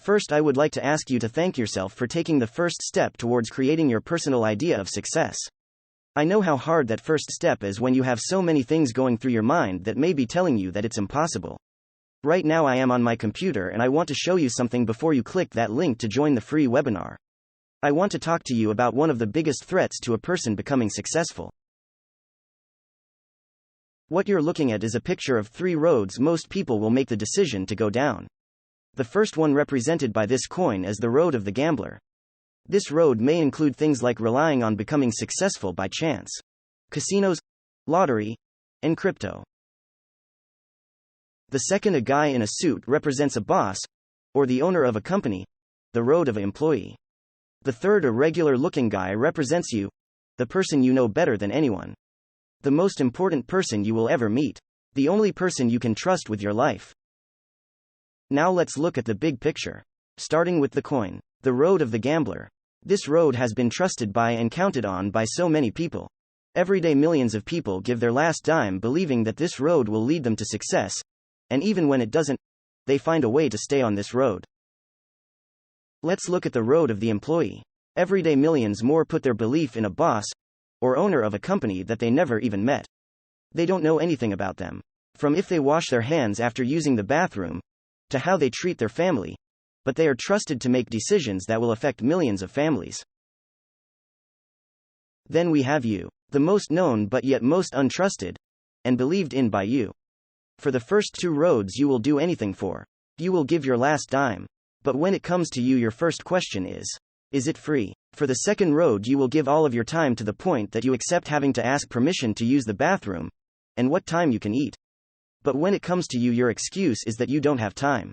First, I would like to ask you to thank yourself for taking the first step towards creating your personal idea of success. I know how hard that first step is when you have so many things going through your mind that may be telling you that it's impossible. Right now I am on my computer and I want to show you something before you click that link to join the free webinar. I want to talk to you about one of the biggest threats to a person becoming successful. What you're looking at is a picture of 3 roads most people will make the decision to go down. The first one represented by this coin is the road of the gambler. This road may include things like relying on becoming successful by chance, casinos, lottery, and crypto. The second, a guy in a suit, represents a boss, or the owner of a company, the road of an employee. The third, a regular-looking guy, represents you, the person you know better than anyone. The most important person you will ever meet. The only person you can trust with your life. Now let's look at the big picture. Starting with the coin, the road of the gambler. This road has been trusted by and counted on by so many people. Every day millions of people give their last dime believing that this road will lead them to success, and even when it doesn't, they find a way to stay on this road. Let's look at the road of the employee. Every day millions more put their belief in a boss, or owner of a company that they never even met. They don't know anything about them. From if they wash their hands after using the bathroom, to how they treat their family, but they are trusted to make decisions that will affect millions of families. Then we have you, the most known but yet most untrusted, and believed in by you. For the first 2 roads you will do anything for. You will give your last dime. But when it comes to you, your first question is it free? For the second road you will give all of your time to the point that you accept having to ask permission to use the bathroom, and what time you can eat. But when it comes to you, your excuse is that you don't have time.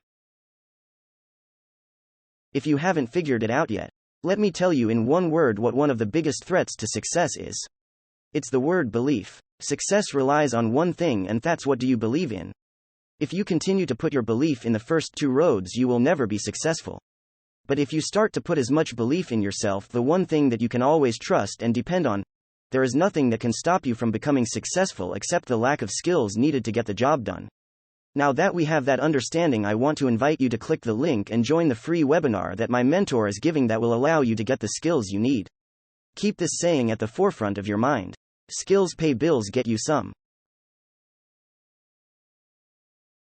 If you haven't figured it out yet, let me tell you in one word what one of the biggest threats to success is. It's the word belief. Success relies on one thing, and that's what do you believe in. If you continue to put your belief in the first 2 roads, you will never be successful. But if you start to put as much belief in yourself, the one thing that you can always trust and depend on, there is nothing that can stop you from becoming successful except the lack of skills needed to get the job done. Now that we have that understanding, I want to invite you to click the link and join the free webinar that my mentor is giving that will allow you to get the skills you need. Keep this saying at the forefront of your mind. Skills pay bills, get you some.